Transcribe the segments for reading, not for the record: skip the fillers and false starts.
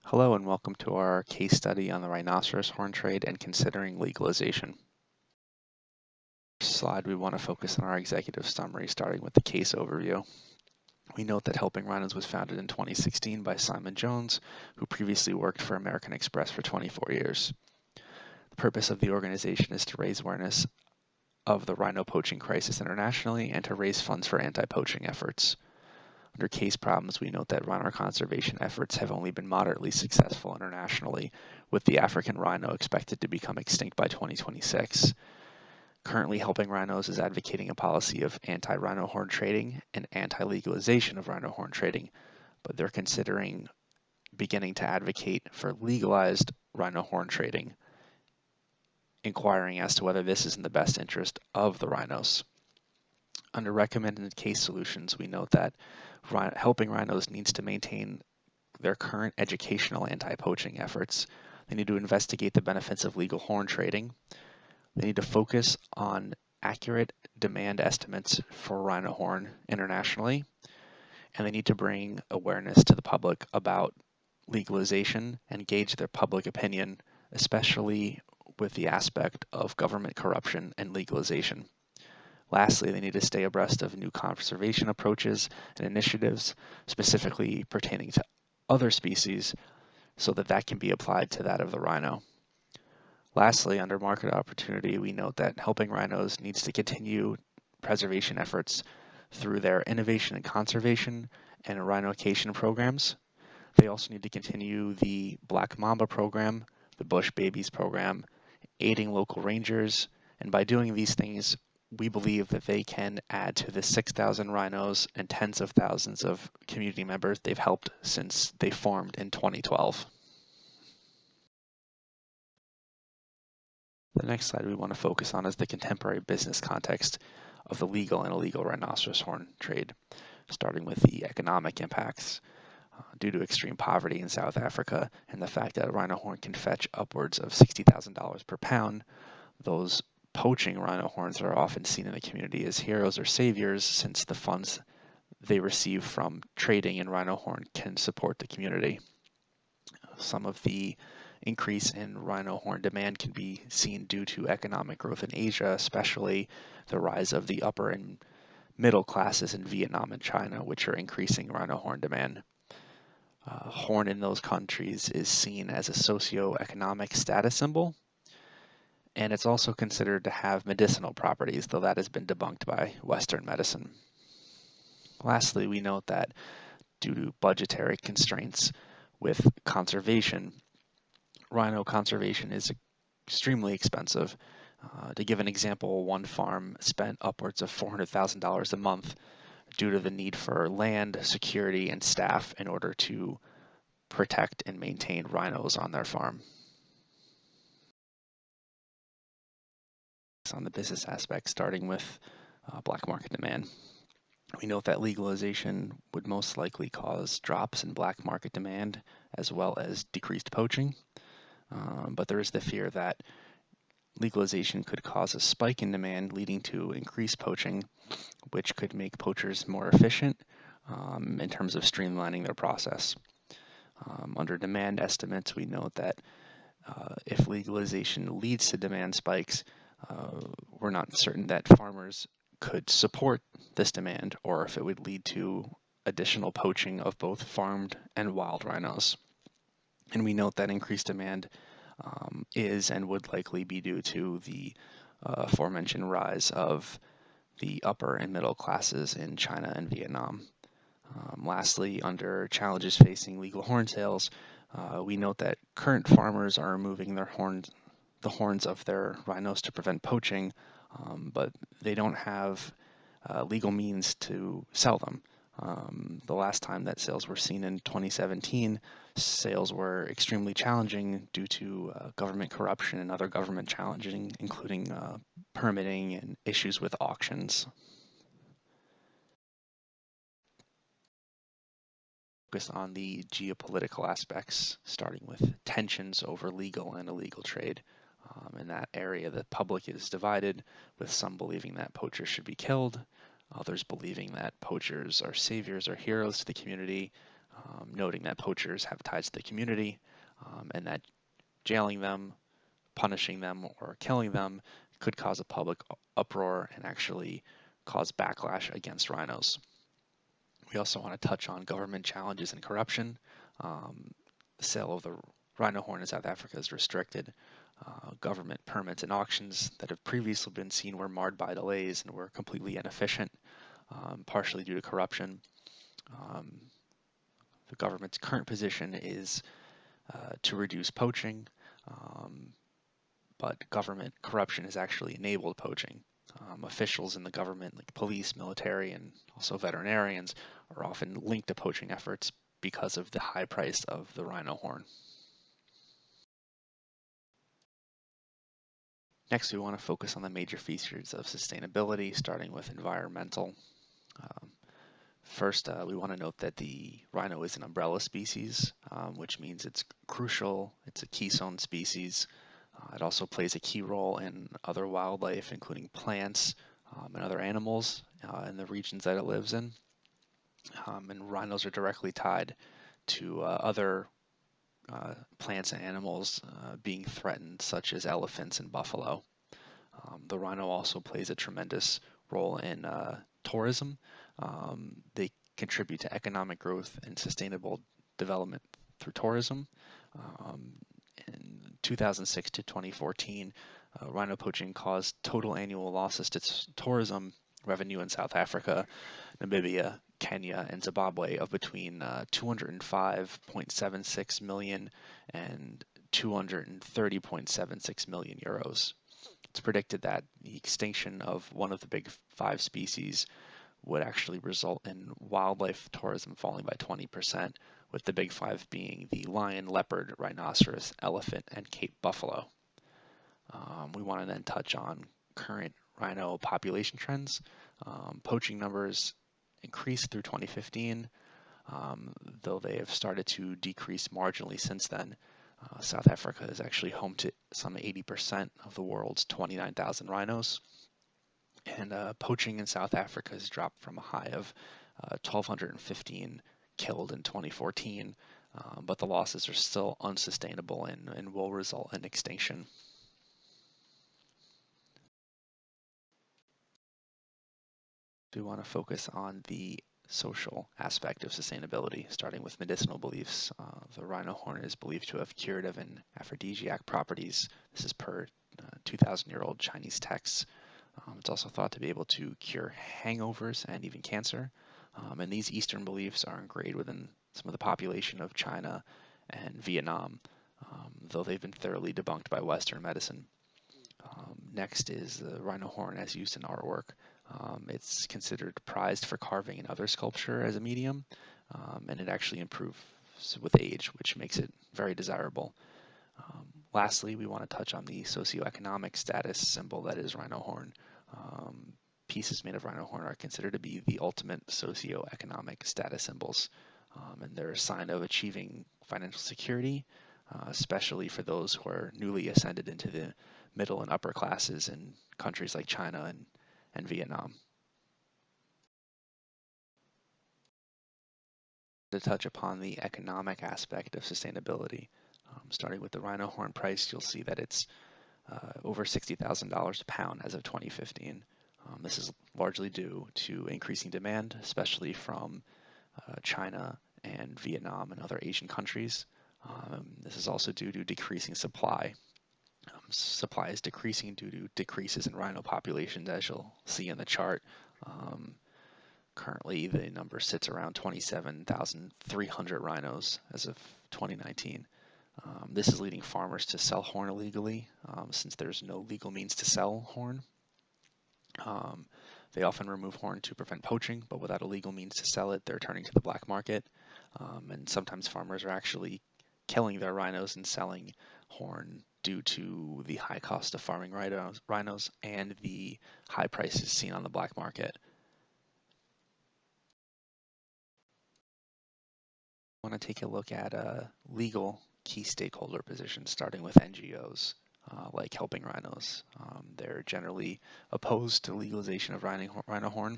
Hello and welcome to our case study on the rhinoceros horn trade and considering legalization. First slide, we want to focus on our executive summary, starting with the case overview. We note that Helping Rhinos was founded in 2016 by Simon Jones, who previously worked for American Express for 24 years. The purpose of the organization is to raise awareness of the rhino poaching crisis internationally and to raise funds for anti-poaching efforts. Under case problems, we note that rhino conservation efforts have only been moderately successful internationally, with the African rhino expected to become extinct by 2026. Currently, Helping Rhinos is advocating a policy of anti-rhino horn trading and anti-legalization of rhino horn trading, but they're considering beginning to advocate for legalized rhino horn trading, inquiring as to whether this is in the best interest of the rhinos. Under recommended case solutions, we note that Helping Rhinos needs to maintain their current educational anti-poaching efforts. They need to investigate the benefits of legal horn trading. They need to focus on accurate demand estimates for rhino horn internationally. And they need to bring awareness to the public about legalization and gauge their public opinion, especially with the aspect of government corruption and legalization. Lastly, they need to stay abreast of new conservation approaches and initiatives, specifically pertaining to other species, so that that can be applied to that of the rhino. Lastly, under market opportunity, we note that Helping Rhinos needs to continue preservation efforts through their innovation and conservation and rhinocation programs. They also need to continue the Black Mamba program, the Bush Babies program, aiding local rangers, and by doing these things, we believe that they can add to the 6,000 rhinos and tens of thousands of community members they've helped since they formed in 2012. The next slide we want to focus on is the contemporary business context of the legal and illegal rhinoceros horn trade, starting with the economic impacts. Due to extreme poverty in South Africa and the fact that a rhino horn can fetch upwards of $60,000 per pound, those poaching rhino horns are often seen in the community as heroes or saviors, since the funds they receive from trading in rhino horn can support the community. Some of the increase in rhino horn demand can be seen due to economic growth in Asia, especially the rise of the upper and middle classes in Vietnam and China, which are increasing rhino horn demand. Horn in those countries is seen as a socio-economic status symbol, and it's also considered to have medicinal properties, though that has been debunked by Western medicine. Lastly, we note that due to budgetary constraints with conservation, rhino conservation is extremely expensive. To give an example, one farm spent upwards of $400,000 a month due to the need for land, security, and staff in order to protect and maintain rhinos on their farm. On the business aspect, starting with black market demand. We note that legalization would most likely cause drops in black market demand as well as decreased poaching, but there is the fear that legalization could cause a spike in demand leading to increased poaching, which could make poachers more efficient in terms of streamlining their process. Under demand estimates, we note that if legalization leads to demand spikes, we're not certain that farmers could support this demand or if it would lead to additional poaching of both farmed and wild rhinos. And we note that increased demand is and would likely be due to the aforementioned rise of the upper and middle classes in China and Vietnam. Lastly, under challenges facing legal horn sales, we note that current farmers are removing the horns of their rhinos to prevent poaching, but they don't have legal means to sell them. The last time that sales were seen in 2017, sales were extremely challenging due to government corruption and other government challenging, including permitting and issues with auctions. Focus on the geopolitical aspects, starting with tensions over legal and illegal trade. In that area, the public is divided, with some believing that poachers should be killed, others believing that poachers are saviors or heroes to the community, noting that poachers have ties to the community and that jailing them, punishing them, or killing them could cause a public uproar and actually cause backlash against rhinos. We also want to touch on government challenges and corruption. The sale of the rhino horn in South Africa is restricted. Government permits and auctions that have previously been seen were marred by delays and were completely inefficient, partially due to corruption. The government's current position is to reduce poaching, but government corruption has actually enabled poaching. Officials in the government, like police, military, and also veterinarians, are often linked to poaching efforts because of the high price of the rhino horn. Next, we want to focus on the major features of sustainability, starting with environmental. Um, First, we want to note that the rhino is an umbrella species, which means it's crucial. It's a keystone species. It also plays a key role in other wildlife, including plants and other animals in the regions that it lives in. And rhinos are directly tied to other plants and animals being threatened, such as elephants and buffalo. The rhino also plays a tremendous role in tourism. They contribute to economic growth and sustainable development through tourism. Um, in 2006 to 2014, rhino poaching caused total annual losses to tourism revenue in South Africa, Namibia, Kenya, and Zimbabwe of between 205.76 million and 230.76 million euros. It's predicted that the extinction of one of the big five species would actually result in wildlife tourism falling by 20%, with the big five being the lion, leopard, rhinoceros, elephant, and Cape buffalo. We want to then touch on current rhino population trends. Poaching numbers increased through 2015, though they have started to decrease marginally since then. South Africa is actually home to some 80% of the world's 29,000 rhinos. And poaching in South Africa has dropped from a high of 1,215 killed in 2014, but the losses are still unsustainable and will result in extinction. We want to focus on the social aspect of sustainability, starting with medicinal beliefs. The rhino horn is believed to have curative and aphrodisiac properties. This is per 2,000-year-old Chinese texts. It's also thought to be able to cure hangovers and even cancer. And these Eastern beliefs are ingrained within some of the population of China and Vietnam, though they've been thoroughly debunked by Western medicine. Next is the rhino horn as used in artwork. It's considered prized for carving and other sculpture as a medium, and it actually improves with age, which makes it very desirable. Lastly, we want to touch on the socioeconomic status symbol that is rhino horn. Pieces made of rhino horn are considered to be the ultimate socioeconomic status symbols, and they're a sign of achieving financial security, especially for those who are newly ascended into the middle and upper classes in countries like China and Vietnam. To touch upon the economic aspect of sustainability, starting with the rhino horn price, you'll see that it's over $60,000 a pound as of 2015. This is largely due to increasing demand, especially from China and Vietnam and other Asian countries. This is also due to decreasing supply. Supply is decreasing due to decreases in rhino populations, as you'll see in the chart. Currently, the number sits around 27,300 rhinos as of 2019. This is leading farmers to sell horn illegally, since there's no legal means to sell horn. They often remove horn to prevent poaching, but without a legal means to sell it, they're turning to the black market. And sometimes farmers are actually killing their rhinos and selling horn due to the high cost of farming rhinos and the high prices seen on the black market. I want to take a look at legal key stakeholder positions, starting with NGOs. Like Helping Rhinos. They're generally opposed to legalization of rhino horn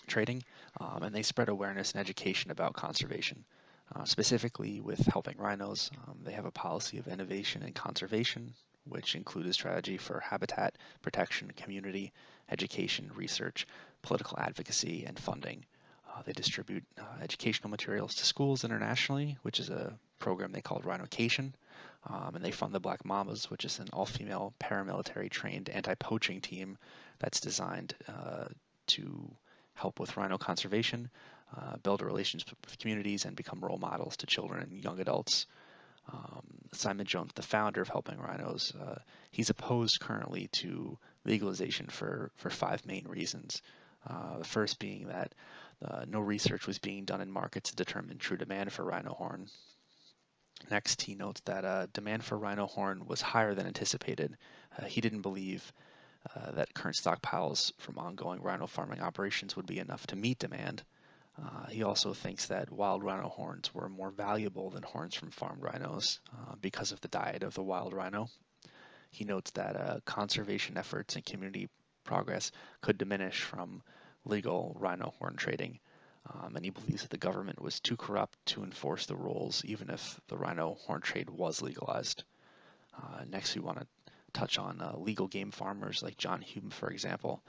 trading, and they spread awareness and education about conservation. Specifically with helping rhinos, they have a policy of innovation and conservation, which include a strategy for habitat protection, community education, research, political advocacy, and funding. They distribute educational materials to schools internationally, which is a program they call Rhinocation. And they fund the Black Mamas, which is an all-female paramilitary trained anti-poaching team that's designed to help with rhino conservation, build relationships with communities, and become role models to children and young adults. Simon Jones, the founder of Helping Rhinos, he's opposed currently to legalization for five main reasons. The first being that no research was being done in markets to determine true demand for rhino horn. Next, he notes that demand for rhino horn was higher than anticipated. He didn't believe that current stockpiles from ongoing rhino farming operations would be enough to meet demand. He also thinks that wild rhino horns were more valuable than horns from farmed rhinos because of the diet of the wild rhino. He notes that conservation efforts and community progress could diminish from legal rhino horn trading. And he believes that the government was too corrupt to enforce the rules, even if the rhino horn trade was legalized. Next, we want to touch on legal game farmers like John Hume, for example.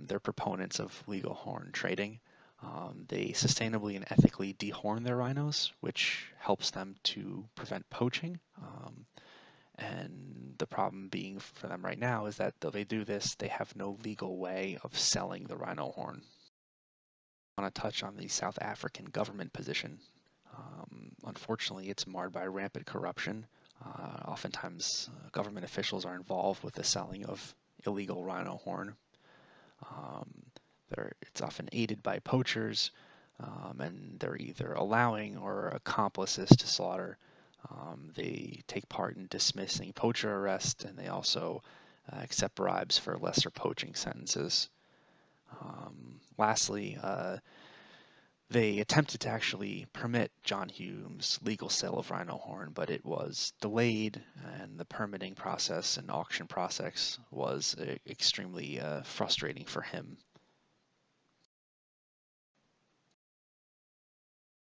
They're proponents of legal horn trading. They sustainably and ethically dehorn their rhinos, which helps them to prevent poaching. And the problem being for them right now is that though they do this, they have no legal way of selling the rhino horn. I want to touch on the South African government position. Unfortunately, it's marred by rampant corruption. Oftentimes, government officials are involved with the selling of illegal rhino horn. It's often aided by poachers, and they're either allowing or accomplices to slaughter. They take part in dismissing poacher arrests, and they also accept bribes for lesser poaching sentences. Lastly, they attempted to actually permit John Hume's legal sale of rhino horn, but it was delayed, and the permitting process and auction process was extremely frustrating for him.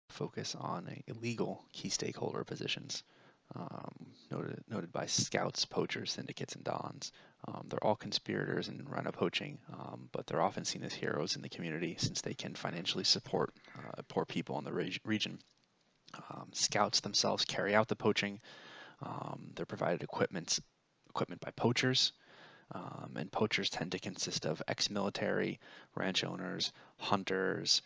Focus on illegal key stakeholder positions, noted by scouts, poachers, syndicates, and dons. They're all conspirators in rhino poaching, but they're often seen as heroes in the community since they can financially support poor people in the region. Scouts themselves carry out the poaching. They're provided equipment by poachers, and poachers tend to consist of ex-military, ranch owners, hunters,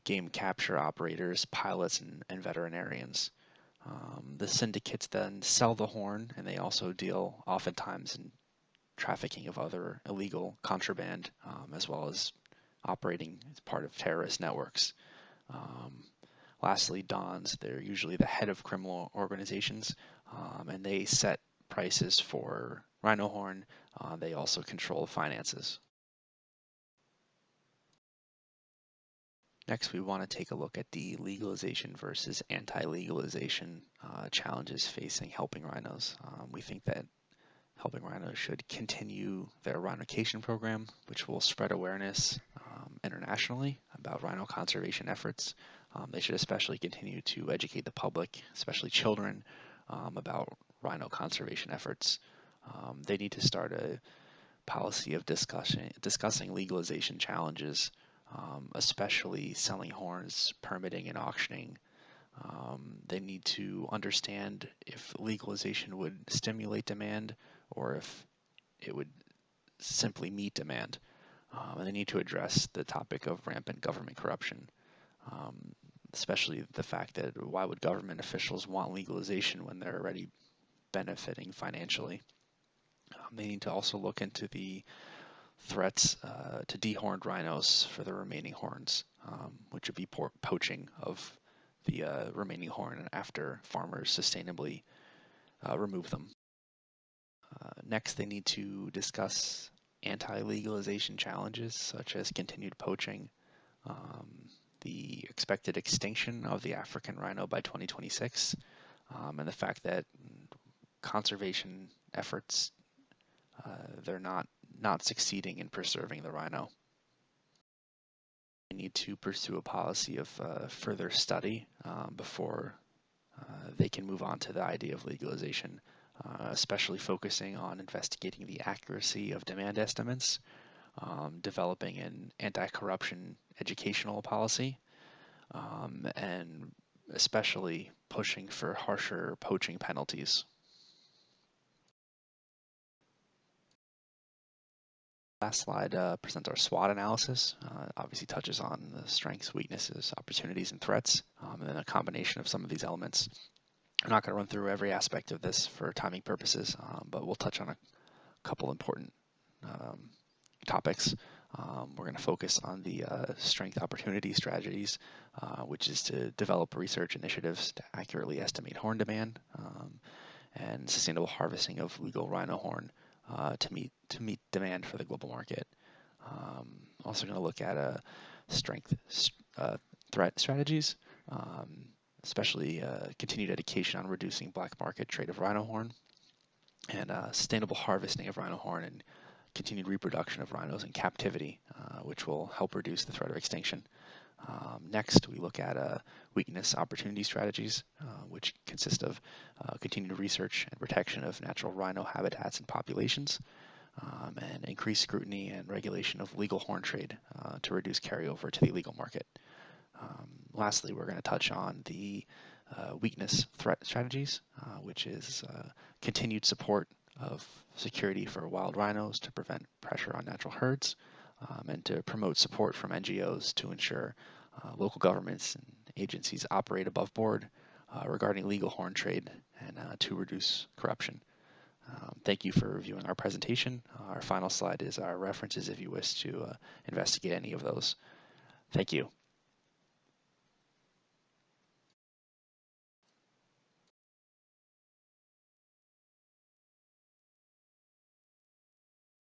game capture operators, pilots, and veterinarians. The syndicates then sell the horn, and they also deal oftentimes in trafficking of other illegal contraband, as well as operating as part of terrorist networks. Lastly, dons, they're usually the head of criminal organizations, and they set prices for rhino horn. They also control finances. Next, we want to take a look at the legalization versus anti-legalization challenges facing helping rhinos. We think that helping rhinos should continue their rhinocation program, which will spread awareness internationally about rhino conservation efforts. They should especially continue to educate the public, especially children, about rhino conservation efforts. They need to start a policy of discussing legalization challenges, especially selling horns, permitting, and auctioning. They need to understand if legalization would stimulate demand or if it would simply meet demand. And they need to address the topic of rampant government corruption, especially the fact that why would government officials want legalization when they're already benefiting financially? They need to also look into the threats to dehorned rhinos for the remaining horns, which would be poaching of the remaining horn after farmers sustainably remove them. Next, they need to discuss anti-legalization challenges such as continued poaching, the expected extinction of the African rhino by 2026, and the fact that conservation efforts they're not succeeding in preserving the rhino. They need to pursue a policy of further study before they can move on to the idea of legalization, especially focusing on investigating the accuracy of demand estimates, developing an anti-corruption educational policy, and especially pushing for harsher poaching penalties. Last slide presents our SWOT analysis. Obviously touches on the strengths, weaknesses, opportunities, and threats, and then a combination of some of these elements. I'm not going to run through every aspect of this for timing purposes, but we'll touch on a couple important topics. We're going to focus on the strength opportunity strategies, which is to develop research initiatives to accurately estimate horn demand, and sustainable harvesting of legal rhino horn to meet demand for the global market. Also going to look at strength threat strategies, especially continued education on reducing black market trade of rhino horn, and sustainable harvesting of rhino horn and continued reproduction of rhinos in captivity, which will help reduce the threat of extinction. Next, we look at weakness opportunity strategies, which consist of continued research and protection of natural rhino habitats and populations, and increased scrutiny and regulation of legal horn trade to reduce carryover to the illegal market. Lastly, we're going to touch on the weakness threat strategies, which is continued support of security for wild rhinos to prevent pressure on natural herds, and to promote support from NGOs to ensure local governments and agencies operate above board regarding legal horn trade and to reduce corruption. Thank you for reviewing our presentation. Our final slide is our references if you wish to investigate any of those. Thank you.